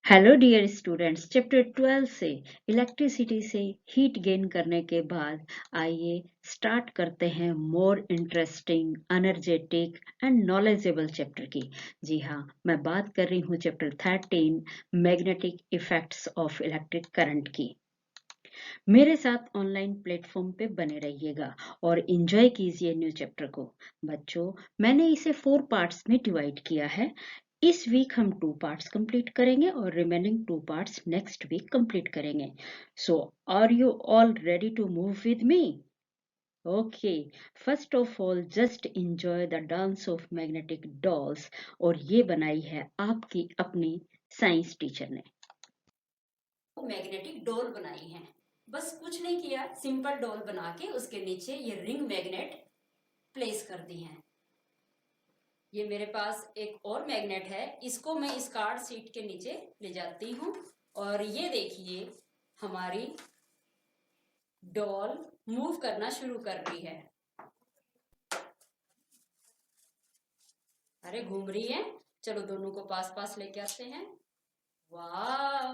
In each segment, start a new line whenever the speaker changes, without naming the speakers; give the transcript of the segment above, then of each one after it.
Hello dear students, chapter 12 से electricity से heat gain करने के बाद आइए स्टार्ट करते हैं more interesting, energetic and knowledgeable chapter की। जी हाँ, मैं बात कर रही हूँ chapter 13 magnetic effects of electric current की। मेरे साथ ऑनलाइन प्लेटफॉर्म पे बने रहिएगा और एंजॉय कीजिए न्यू चैप्टर को। बच्चों, मैंने इसे 4 पार्ट्स में डिवाइड किया है। इस वीक हम 2 पार्ट्स कंप्लीट करेंगे और remaining 2 parts next week complete करेंगे। So are you all ready to move with me? Okay, first of all just enjoy the dance of magnetic dolls. और ये बनाई है आपकी अपनी साइंस टीचर ने।
मैग्नेटिक डोल बनाई है। बस कुछ नहीं किया, सिंपल डोल बना के उसके नीचे ये रिंग मैग्नेट प्लेस कर दी है। ये मेरे पास एक और मैग्नेट है, इसको मैं इस कार्ड सीट के नीचे ले जाती हूँ और ये देखिए हमारी डॉल मूव करना शुरू कर रही है। अरे घूम रही है, चलो दोनों को पास पास लेके आते हैं। वाह,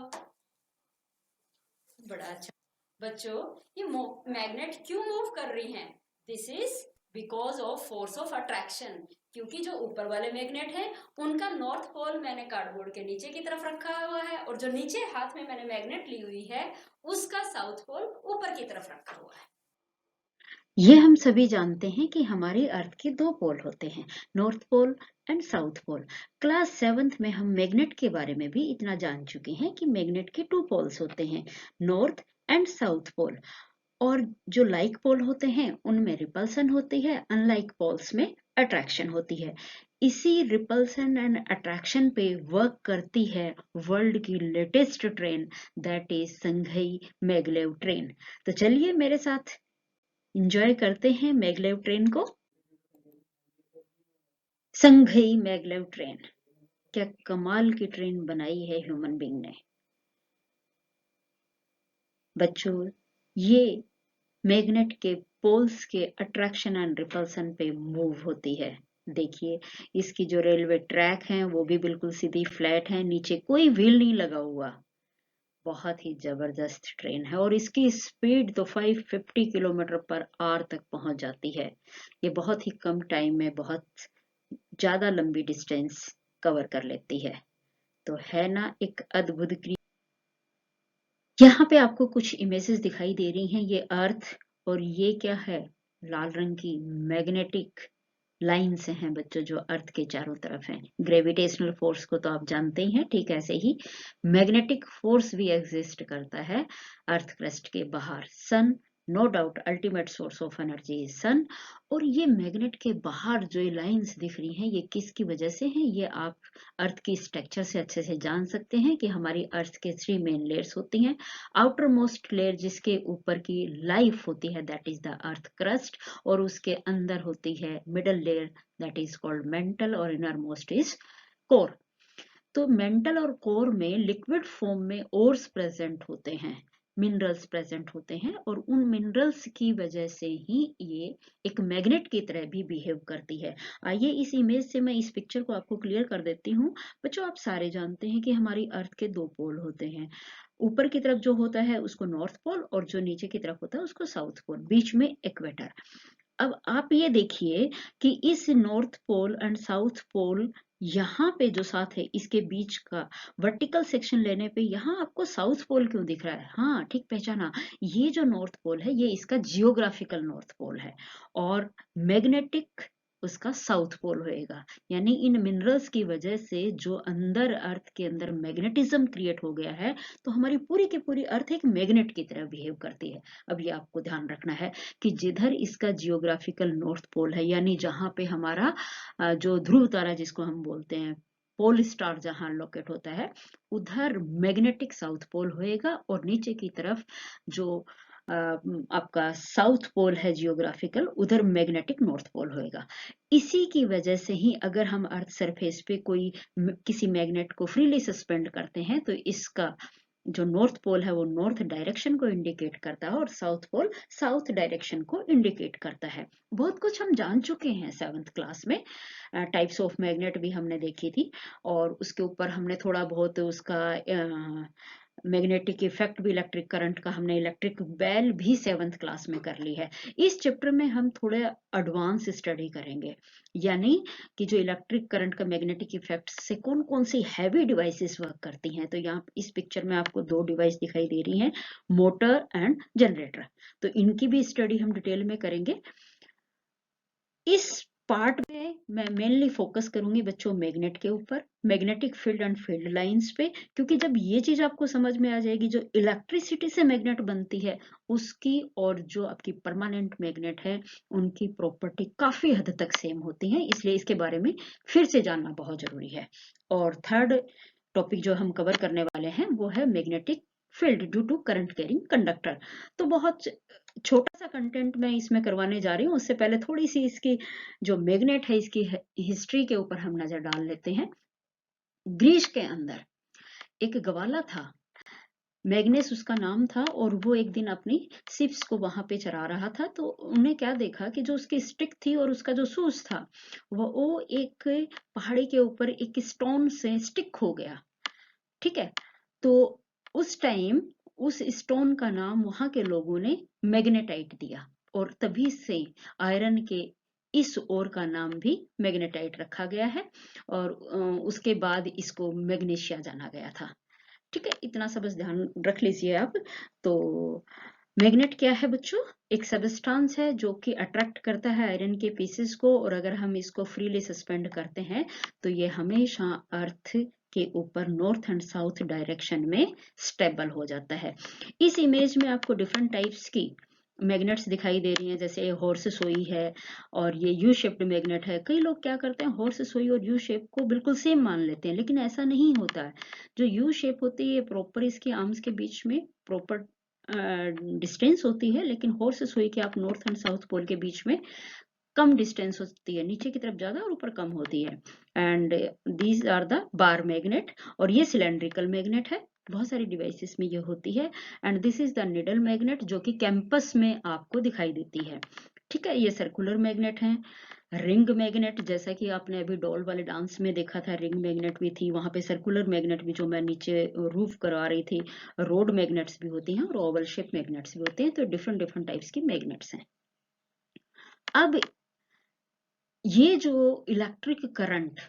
बड़ा अच्छा। बच्चों, ये मैग्नेट क्यों मूव कर रही हैं? This is because of force of attraction. क्योंकि जो ऊपर वाले मैग्नेट हैं उनका नॉर्थ पोल मैंने कार्डबोर्ड के नीचे की तरफ रखा हुआ है और जो नीचे हाथ में मैंने मैग्नेट ली हुई है उसका साउथ पोल ऊपर की तरफ रखा हुआ है।
ये हम सभी जानते हैं कि हमारी अर्थ के 2 पोल होते हैं, north pole and south pole. Class 7th में हम मैग्नेट के बारे में भी इतना जान चुके हैं कि मैग्नेट के 2 पोल्स होते हैं, नॉर्थ एंड साउथ पोल। और जो लाइक पोल होते हैं उनमें रिपल्सन होती है, अनलाइक पोल्स में अट्रैक्शन होती है। इसी रिपल्सन एंड अट्रैक्शन पे वर्क करती है वर्ल्ड की latest train, that is Shanghai maglev train. तो चलिए मेरे साथ एंजॉय करते हैं मैगलेव ट्रेन को। संघई मैगलेव ट्रेन, क्या कमाल की ट्रेन बनाई है ह्यूमन बीइंग ने। बच्चों, ये मैग्नेट के पोल्स के अट्रैक्शन एंड रिपल्सन पे मूव होती है। देखिए, इसकी जो रेलवे ट्रैक है वो भी बिल्कुल सीधी फ्लैट है, नीचे कोई व्हील नहीं लगा हुआ। बहुत ही जबरदस्त ट्रेन है और इसकी स्पीड तो 550 किलोमीटर पर आवर तक पहुंच जाती है। ये बहुत ही कम टाइम में बहुत ज्यादा लंबी डिस्टेंस कवर कर लेती है। तो है ना एक अद्भुत क्रिया। यहाँ पे आपको कुछ इमेजेस दिखाई दे रही हैं, ये अर्थ और ये क्या है, लाल रंग की मैग्नेटिक लाइन्स हैं बच्चों, जो अर्थ के चारों तरफ हैं। ग्रेविटेशनल फोर्स को तो आप जानते ही हैं, ठीक ऐसे ही मैग्नेटिक फोर्स भी एग्जिस्ट करता है अर्थ क्रस्ट के बाहर। Sun, no doubt ultimate source of energy is sun. और ये मैग्नेट के बाहर जो लाइंस दिख रही हैं, ये किसकी वजह से हैं? ये आप अर्थ की स्ट्रक्चर से अच्छे से जान सकते हैं कि हमारी अर्थ के 3 मेन लेयर्स होती हैं। आउटर मोस्ट लेयर जिसके ऊपर की लाइफ होती है, that is the earth crust, और उसके अंदर होती है middle layer, that is called mental, और इनर मोस्ट इज कोर। तो मेंटल और कोर में लिक्विड फॉर्म में ओर्स प्रेजेंट होते हैं, मिनरल्स प्रेजेंट होते हैं, और उन मिनरल्स की वजह से ही ये एक मैग्नेट की तरह भी बिहेव करती है। आइए इस इमेज से मैं इस पिक्चर को आपको क्लियर कर देती हूँ। बच्चों, आप सारे जानते हैं कि हमारी अर्थ के 2 पोल होते हैं। ऊपर की तरफ जो होता है उसको नॉर्थ पोल, और जो नीचे की तरफ होता है उसको साउथ पोल, बीच में इक्वेटर। अब आप ये देखिए कि इस north pole and south pole, यहाँ पे जो साथ है इसके बीच का वर्टिकल सेक्शन लेने पे यहाँ आपको साउथ पोल क्यों दिख रहा है? हाँ, ठीक पहचाना, ये जो नॉर्थ पोल है ये इसका जियोग्राफिकल नॉर्थ पोल है और मैग्नेटिक उसका साउथ पोल होएगा। यानी इन मिनरल्स की वजह से जो अंदर अर्थ के अंदर मैग्नेटिज्म क्रिएट हो गया है, तो हमारी पूरी की पूरी अर्थ एक मैग्नेट की तरह बिहेव करती है। अब ये आपको ध्यान रखना है कि जिधर इसका जियोग्राफिकल नॉर्थ पोल है, यानी जहां पे हमारा जो ध्रुव तारा जिसको हम बोलते हैं, पोल स्टार जहां लोकेट होता है, उधर मैग्नेटिक साउथ पोल होएगा, और नीचे की तरफ जो आपका साउथ पोल है जियोग्राफिकल, उधर मैग्नेटिक नॉर्थ पोल होएगा। इसी की वजह से ही अगर हम अर्थ सरफेस पे कोई किसी मैग्नेट को फ्रीली सस्पेंड करते हैं तो इसका जो नॉर्थ पोल है वो नॉर्थ डायरेक्शन को इंडिकेट करता है और साउथ पोल साउथ डायरेक्शन को इंडिकेट करता है। बहुत कुछ हम जान चुके हैं 7th क्लास में। टाइप्स ऑफ मैग्नेट भी हमने देखी थी और उसके ऊपर हमने थोड़ा बहुत उसका मैग्नेटिक इफेक्ट भी, इलेक्ट्रिक करंट का हमने इलेक्ट्रिक बेल भी 7th क्लास में कर ली है। इस चैप्टर में हम थोड़े एडवांस स्टडी करेंगे, यानी कि जो इलेक्ट्रिक करंट का मैग्नेटिक इफेक्ट से कौन कौन सी हैवी डिवाइसेस वर्क करती हैं। तो यहाँ इस पिक्चर में आपको 2 डिवाइस दिखाई दे रही हैं, मोटर एंड जनरेटर। तो इनकी भी स्टडी हम डिटेल में करेंगे। इस पार्ट में मैं मेनली फोकस करूंगी बच्चों मैग्नेट के ऊपर, magnetic field and field lines पे, क्योंकि जब ये चीज आपको समझ में आ जाएगी, जो इलेक्ट्रिसिटी से मैग्नेट बनती है उसकी और जो आपकी परमानेंट मैग्नेट है उनकी प्रॉपर्टी काफी हद तक सेम होती है, इसलिए इसके बारे में फिर से जानना बहुत जरूरी है। और थर्ड टॉपिक जो हम कवर करने वाले हैं वो है magnetic field due to current carrying conductor. तो बहुत छोटा सा कंटेंट मैं इसमें करवाने जा रही हूँ। उससे पहले थोड़ी सी इसकी जो मैग्नेट है इसकी हिस्ट्री के ऊपर हम नजर डाल लेते हैं। ग्रीस के अंदर एक गवाला था, मैग्नेस उसका नाम था, और वो एक दिन अपनी शिप्स को वहां पे चरा रहा था। तो उन्हें क्या देखा कि जो उसकी स्टिक थी और उसका जो शूज था वो एक पहाड़ी के ऊपर एक स्टोन से स्टिक हो गया। ठीक है, तो उस टाइम उस स्टोन का नाम वहां के लोगों ने मैग्नेटाइट दिया, और तभी से आयरन के इस ओर का नाम भी मैग्नेटाइट रखा गया है, और उसके बाद इसको मैग्नीशिया जाना गया था। ठीक है, इतना सा बस ध्यान रख लीजिए आप। तो मैग्नेट क्या है बच्चों? एक सबस्टांस है जो कि अट्रैक्ट करता है आयरन के पीसेस को, और अगर हम इसको फ्रीली सस्पेंड करते हैं तो ये हमेशा अर्थ के ऊपर नॉर्थ एंड साउथ डायरेक्शन में स्टेबल हो जाता है। इस इमेज में आपको डिफरेंट टाइप्स की मैग्नेट्स दिखाई दे रही हैं, जैसे हॉर्स सोई है और ये यू शेप्ड मैग्नेट है। कई लोग क्या करते हैं, हॉर्स सोई और यू शेप को बिल्कुल सेम मान लेते हैं, लेकिन ऐसा नहीं होता है। जो यू शेप होती है प्रॉपर इसके आर्म्स के बीच में प्रॉपर डिस्टेंस होती है, लेकिन हॉर्स सोई के आप नॉर्थ एंड साउथ पोल के बीच में कम डिस्टेंस होती है, नीचे की तरफ ज्यादा और ऊपर कम होती है। And these are the bar magnet, और ये सिलेंड्रिकल मैग्नेट है, बहुत सारी डिवाइसेस में ये होती है। And this is the needle magnet जो कि कैंपस में आपको दिखाई देती है। ठीक है, ये सर्कुलर मैग्नेट है। रिंग मैग्नेट, जैसा कि आपने अभी डॉल वाले डांस में देखा था, रिंग मैग्नेट भी थी वहां पे, सर्कुलर मैग्नेट भी जो मैं नीचे रूफ करवा रही थी, रोड मैग्नेट्स भी होती हैं और ओवल शेप मैग्नेट्स भी होते हैं। तो डिफरेंट डिफरेंट टाइप्स की मैग्नेट्स हैं। अब ये जो इलेक्ट्रिक करंट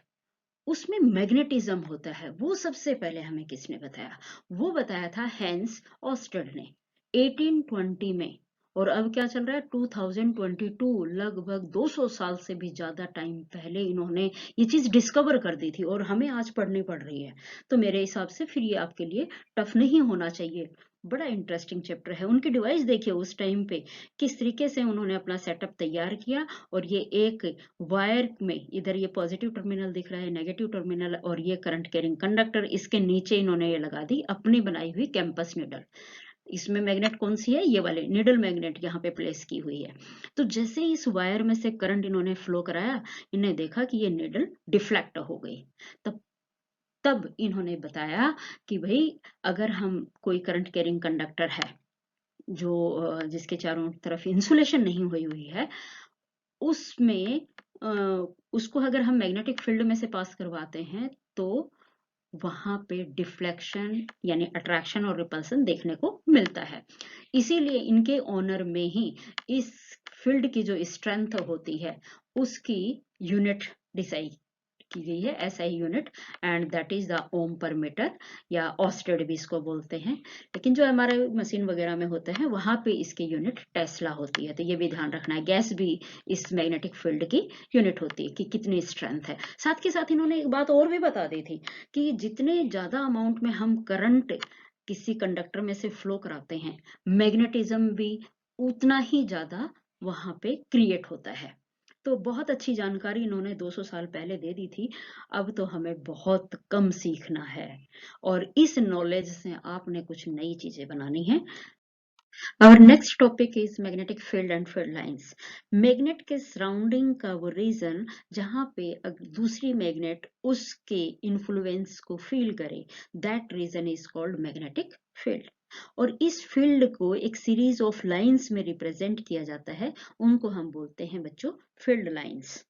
उसमें मैग्नेटिज्म होता है, वो सबसे पहले हमें किसने बताया? वो बताया था हैंस ऑस्टेड ने 1820 में। और अब क्या चल रहा है, 2022, लगभग 200 साल से भी ज्यादा टाइम पहले इन्होंने ये चीज डिस्कवर कर दी थी, और हमें आज पढ़नी पड़ रही है। तो मेरे हिसाब से फिर ये आपके लिए टफ नहीं होना चाहिए, बड़ा इंटरेस्टिंग चैप्टर है। उनकी डिवाइस देखिए उस टाइम पे किस तरीके से उन्होंने अपना सेटअप तैयार किया, और ये एक वायर में इधर ये पॉजिटिव टर्मिनल दिख रहा है, नेगेटिव टर्मिनल, और ये करंट कैरिंग कंडक्टर, इसके नीचे इन्होंने ये लगा दी अपनी बनाई हुई कैंपस निडल। इसमें मैग्नेट कौन सी है? ये वाले निडल मैग्नेट यहाँ पे प्लेस की हुई है। तो जैसे ही इस वायर में से करंट इन्होंने फ्लो कराया, इन्हें देखा कि ये निडल डिफ्लेक्ट हो गई। तब तब इन्होंने बताया कि भाई अगर हम कोई करंट कैरिंग कंडक्टर है जो जिसके चारों तरफ इंसुलेशन नहीं हुई हुई है, उसमें उसको अगर हम मैग्नेटिक फील्ड में से पास करवाते हैं तो वहां पे डिफ्लेक्शन यानी अट्रैक्शन और रिपल्सन देखने को मिलता है। इसीलिए इनके ऑनर में ही इस फील्ड की जो स्ट्रेंथ होती है उसकी यूनिट डिसाइड की गई है, SI unit, and that is the ohm per metre, या ऑस्टेड भी इसको बोलते हैं। लेकिन जो हमारे मशीन वगैरह में होते हैं वहां पे इसकी यूनिट टेस्ला होती है। तो ये भी ध्यान रखना है, गैस भी इस मैग्नेटिक फील्ड की यूनिट होती है कि कितनी स्ट्रेंथ है। साथ के साथ इन्होंने एक बात और भी बता दी थी कि जितने ज्यादा अमाउंट में हम करंट किसी कंडक्टर में से फ्लो कराते हैं, मैग्नेटिज्म भी उतना ही ज्यादा वहां पे क्रिएट होता है। तो बहुत अच्छी जानकारी इन्होंने 200 साल पहले दे दी थी। अब तो हमें बहुत कम सीखना है, और इस नॉलेज से आपने कुछ नई चीजें बनानी है। Our next topic is magnetic field and field lines. Magnet के सराउंडिंग का वो रीजन जहां पे दूसरी मैग्नेट उसके इन्फ्लुएंस को फील करे, that region is called magnetic field. और इस फील्ड को एक सीरीज ऑफ लाइंस में रिप्रेजेंट किया जाता है, उनको हम बोलते हैं बच्चों फील्ड लाइंस।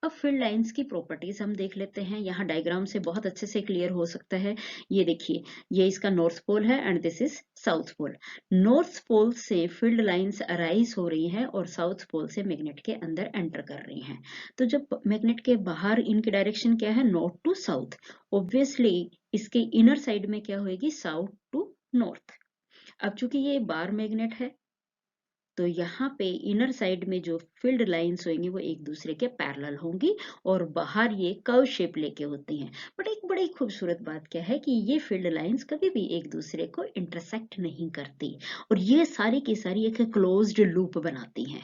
अब फील्ड लाइंस की प्रॉपर्टीज हम देख लेते हैं, यहाँ डायग्राम से बहुत अच्छे से क्लियर हो सकता है। ये देखिए, ये इसका नॉर्थ पोल है and this is south pole. North pole से फील्ड लाइंस अराइज हो रही हैं और साउथ पोल से मैग्नेट के अंदर एंटर कर रही हैं। तो जब मैग्नेट के बाहर इनकी डायरेक्शन क्या है, नॉर्थ टू साउथ, ऑब्वियसली इसके इनर साइड में क्या होगी, साउथ टू नॉर्थ। अब चूंकि ये बार मैग्नेट है तो यहाँ पे इनर साइड में जो फील्ड लाइंस होंगी वो एक दूसरे के पैरेलल होंगी और बाहर ये कर्व शेप लेके होती हैं। बट एक बड़ी खूबसूरत बात क्या है कि ये फील्ड लाइंस कभी भी एक दूसरे को इंटरसेक्ट नहीं करती और ये सारी की सारी एक क्लोज्ड लूप बनाती हैं।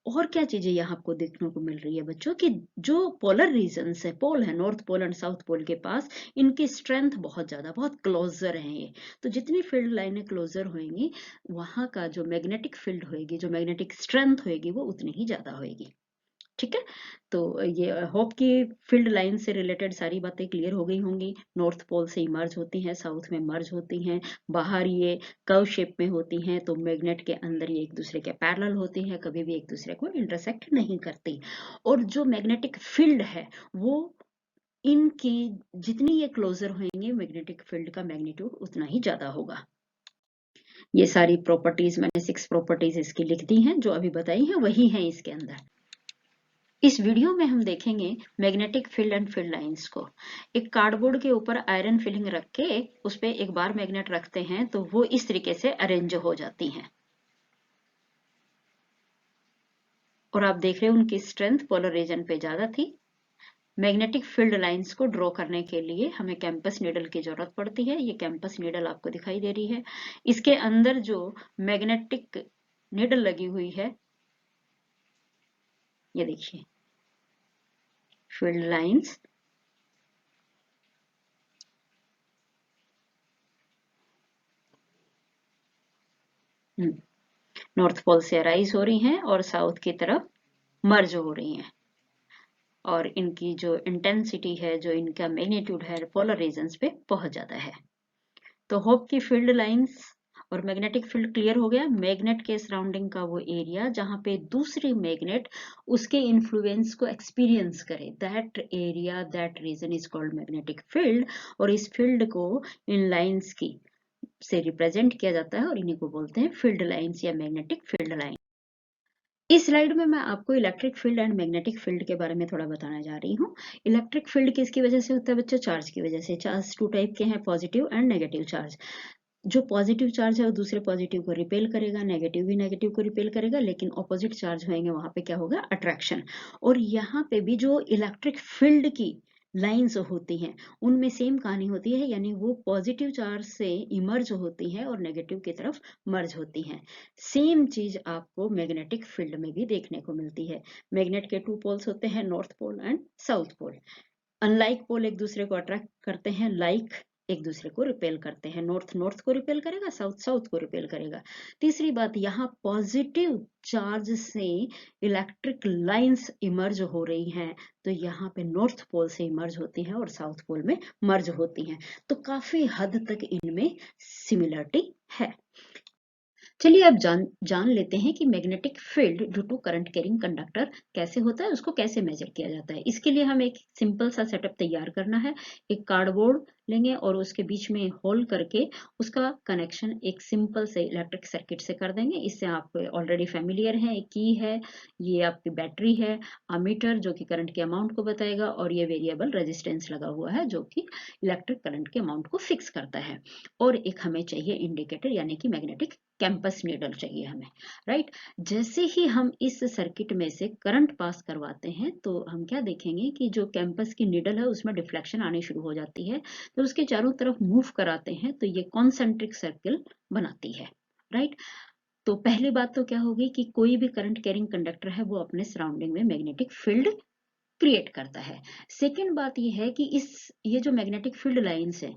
और क्या चीजें यहाँ आपको देखने को मिल रही है बच्चों कि जो पोलर रीजन्स है, पोल है, north pole and south pole के पास इनकी स्ट्रेंथ बहुत ज्यादा, बहुत क्लोजर है ये। तो जितनी फील्ड लाइनें क्लोजर होंगी वहां का जो मैग्नेटिक फील्ड होगी, जो मैग्नेटिक स्ट्रेंथ होगी वो उतनी ही ज्यादा होगी। ठीक है, तो ये होप की फील्ड लाइन से रिलेटेड सारी बातें क्लियर हो गई होंगी। नॉर्थ पोल से इमर्ज होती हैं, साउथ में मर्ज होती हैं, बाहर ये कर्व शेप में होती हैं, तो मैग्नेट के अंदर ये एक दूसरे के पैरेलल होती हैं, कभी भी एक दूसरे को इंटरसेक्ट नहीं करती। और जो मैग्नेटिक फील्ड है वो इनकी जितनी ये क्लोजर होंगे, मैग्नेटिक फील्ड का मैग्नीट्यूड उतना ही ज्यादा होगा। ये सारी प्रॉपर्टीज मैंने 6 प्रॉपर्टीज इसकी लिख दी हैं, जो अभी बताई हैं वही हैं इसके अंदर। इस वीडियो में हम देखेंगे magnetic field and field lines को। एक कार्डबोर्ड के ऊपर आयरन फिलिंग रख के उस पे एक बार मैग्नेट रखते हैं तो वो इस तरीके से अरेंज हो जाती हैं। और आप देख रहे हैं उनकी स्ट्रेंथ पोलर रीजन पे ज्यादा थी। मैग्नेटिक फील्ड लाइंस को ड्रॉ करने के लिए हमें कैंपस नीडल की जरूरत पड़ती है। ये कैंपस नीडल आपको दिखाई दे रही है। इसके अंदर जो मैग्नेटिक नीडल लगी हुई है, ये देखिए फील्ड लाइंस नॉर्थ पोल से अराइज हो रही हैं और साउथ की तरफ मर्ज हो रही हैं। और इनकी जो इंटेंसिटी है, जो इनका मैग्नीट्यूड है, पोलर रीजन्स पे पहुंच जाता है। तो होप की फील्ड लाइंस और मैग्नेटिक फील्ड क्लियर हो गया। मैग्नेट के सराउंडिंग का वो एरिया जहां पे दूसरी मैग्नेट उसके इन्फ्लुएंस को एक्सपीरियंस करे, that area, that region is called magnetic field. और इस फील्ड को इन लाइंस की से रिप्रेजेंट किया जाता है और इन्हीं को बोलते हैं फील्ड लाइंस या मैग्नेटिक फील्ड लाइन। इस स्लाइड में मैं आपको electric field and magnetic field के बारे में थोड़ा बताने जा रही हूँ। इलेक्ट्रिक फील्ड किसकी वजह से होता है बच्चों, चार्ज की वजह से। चार्ज 2 टाइप के हैं, पॉजिटिव एंड नेगेटिव चार्ज। जो पॉजिटिव चार्ज है वो दूसरे पॉजिटिव को रिपेल करेगा, नेगेटिव भी नेगेटिव को रिपेल करेगा, लेकिन ऑपोजिट चार्ज होंगे वहां पे क्या होगा, अट्रैक्शन। और यहाँ पे भी जो इलेक्ट्रिक फील्ड की लाइंस होती हैं उनमें सेम कहानी होती है, यानी वो पॉजिटिव चार्ज से इमर्ज होती हैं और नेगेटिव की तरफ मर्ज होती हैं। सेम चीज आपको मैग्नेटिक फील्ड में भी देखने को मिलती है। मैग्नेट के 2 पोल्स होते हैं, north pole and south pole. Unlike pole एक दूसरे को अट्रैक्ट करते हैं, लाइक एक दूसरे को रिपेल करते हैं। नॉर्थ नॉर्थ को रिपेल करेगा, साउथ साउथ को रिपेल करेगा। तीसरी बात, यहाँ पॉजिटिव चार्ज से इलेक्ट्रिक लाइंस इमर्ज हो रही हैं, तो यहाँ पे नॉर्थ पोल से इमर्ज होती हैं और साउथ पोल में मर्ज होती हैं। तो काफी हद तक इनमें सिमिलरिटी है। चलिए अब जान लेते हैं कि magnetic field due to current carrying conductor कैसे होता है, उसको कैसे मेजर किया जाता है। इसके लिए हमें एक सिंपल सा सेटअप तैयार करना है। एक कार्डबोर्ड लेंगे और उसके बीच में होल करके उसका कनेक्शन एक सिंपल से इलेक्ट्रिक सर्किट से कर देंगे। इससे आप ऑलरेडी फेमिलियर हैं। एक की है, ये आपकी बैटरी है, अमीटर जो कि करंट के अमाउंट को बताएगा, और ये वेरिएबल रेजिस्टेंस लगा हुआ है जो कि इलेक्ट्रिक करंट के अमाउंट को फिक्स करता है। और एक हमें चाहिए इंडिकेटर, यानी कि मैग्नेटिक कैंपस नीडल चाहिए हमें, राइट। जैसे ही हम इस सर्किट में से करंट पास करवाते हैं तो हम क्या देखेंगे कि जो कैंपस की नीडल है उसमें डिफ्लेक्शन आनी शुरू हो जाती है। तो उसके चारों तरफ मूव कराते हैं तो ये कॉन्सेंट्रिक सर्किल बनाती है, राइट। तो पहली बात तो क्या होगी कि कोई भी करंट कैरिंग कंडक्टर है वो अपने सराउंडिंग में मैग्नेटिक फील्ड क्रिएट करता है। सेकेंड बात ये है कि ये जो मैग्नेटिक फील्ड लाइंस है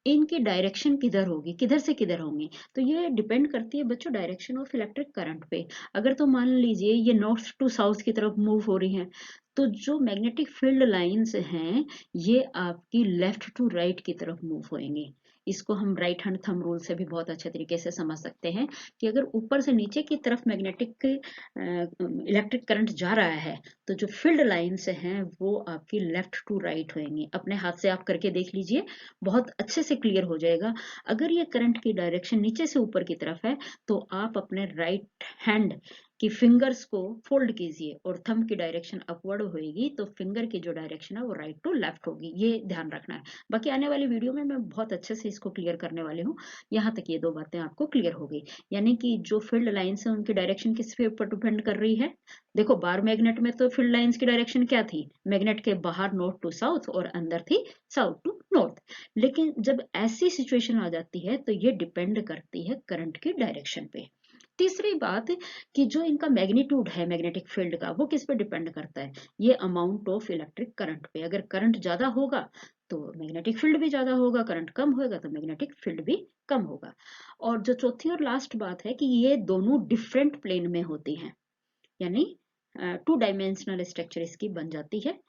इनकी डायरेक्शन किधर होगी, किधर से किधर होंगी। तो ये डिपेंड करती है बच्चों डायरेक्शन ऑफ इलेक्ट्रिक करंट पे। अगर तो मान लीजिए ये नॉर्थ टू साउथ की तरफ मूव हो रही हैं, तो जो मैग्नेटिक फील्ड लाइंस हैं ये आपकी लेफ्ट टू राइट की तरफ मूव होंगी। इसको हम राइट हैंड थंब रूल से भी बहुत अच्छे तरीके से समझ सकते हैं कि अगर ऊपर से नीचे की तरफ मैग्नेटिक इलेक्ट्रिक करंट जा रहा है तो जो फील्ड लाइंस हैं वो आपकी लेफ्ट टू राइट होंगी। अपने हाथ से आप करके देख लीजिए, बहुत अच्छे से क्लियर हो जाएगा। अगर ये करंट की डायरेक्शन नीचे से ऊपर की तरफ है तो आप अपने राइट हैंड की फिंगर्स को फोल्ड कीजिए और थंब की डायरेक्शन अपवर्ड होगी तो फिंगर की जो डायरेक्शन है वो राइट टू लेफ्ट होगी। ये ध्यान रखना है। बाकी आने वाली वीडियो में मैं बहुत अच्छे से इसको क्लियर करने वाली हूँ। यहाँ तक ये दो बातें आपको क्लियर हो गई, यानी कि जो फील्ड लाइंस है उनकी डायरेक्शन किस पे ऊपर डिपेंड कर रही है। देखो बार मैग्नेट में तो फील्ड लाइंस की डायरेक्शन क्या थी, मैग्नेट के बाहर नॉर्थ टू साउथ और अंदर थी साउथ टू नॉर्थ। लेकिन जब ऐसी सिचुएशन आ जाती है तो ये डिपेंड करती है करंट की डायरेक्शन पे। तीसरी बात कि जो इनका मैग्नीट्यूड है मैग्नेटिक फील्ड का वो किस पे डिपेंड करता है, ये अमाउंट ऑफ इलेक्ट्रिक करंट पे। अगर करंट ज्यादा होगा तो मैग्नेटिक फील्ड भी ज्यादा होगा, करंट कम होगा तो मैग्नेटिक फील्ड भी कम होगा। और जो चौथी और लास्ट बात है कि ये दोनों डिफरेंट प्लेन में होती हैं, यानी टू डायमेंशनल स्ट्रक्चर इसकी बन जाती है।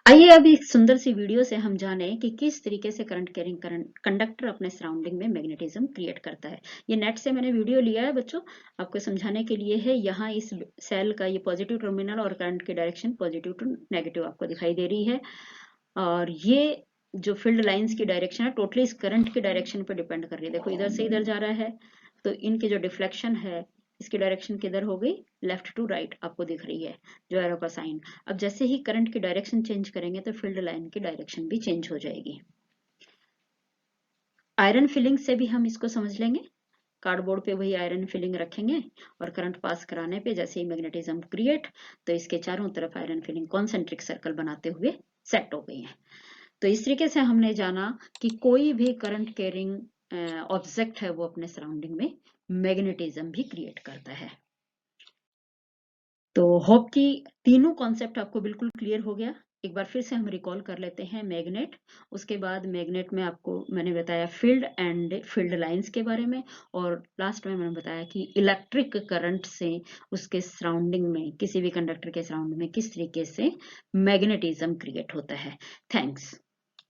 आइए अब इस सुंदर सी वीडियो से हम जाने कि किस तरीके से करंट कैरिंग करंट कंडक्टर अपने सराउंडिंग में मैग्नेटिज्म क्रिएट करता है। ये नेट से मैंने वीडियो लिया है बच्चों, आपको समझाने के लिए है। यहाँ इस सेल का ये पॉजिटिव टर्मिनल और करंट की डायरेक्शन पॉजिटिव टू नेगेटिव आपको दिखाई दे रही है। और ये जो फील्ड लाइंस की डायरेक्शन है टोटली इस करंट की डायरेक्शन पर डिपेंड कर रही है। देखो इधर से इधर जा रहा है तो इनकी जो डिफ्लेक्शन है इसकी डायरेक्शन किधर हो गई, लेफ्ट टू राइट आपको दिख रही है जो एरो का साइन। अब जैसे ही करंट की डायरेक्शन चेंज करेंगे तो फील्ड लाइन की डायरेक्शन भी चेंज हो जाएगी। आयरन फिलिंग से भी हम इसको समझ लेंगे। कार्डबोर्ड पे वही आयरन फिलिंग रखेंगे और करंट पास कराने पे जैसे ही मैग्नेटिज्म क्रिएट तो इसके चारों तरफ आयरन फिलिंग कॉन्सेंट्रिक सर्कल बनाते हुए सेट हो गई है। तो इस तरीके से हमने जाना कि कोई भी करंट कैरिंग ऑब्जेक्ट है वो अपने सराउंडिंग में मैग्नेटिज्म भी क्रिएट करता है। तो होप कि तीनों कॉन्सेप्ट आपको बिल्कुल क्लियर हो गया। एक बार फिर से हम रिकॉल कर लेते हैं मैग्नेट, उसके बाद मैग्नेट में आपको मैंने बताया फील्ड एंड फील्ड लाइंस के बारे में, और लास्ट में मैंने बताया कि इलेक्ट्रिक करंट से उसके सराउंडिंग में किसी भी कंडक्टर के सराउंडिंग में किस तरीके से मैग्नेटिज्म क्रिएट होता है। थैंक्स।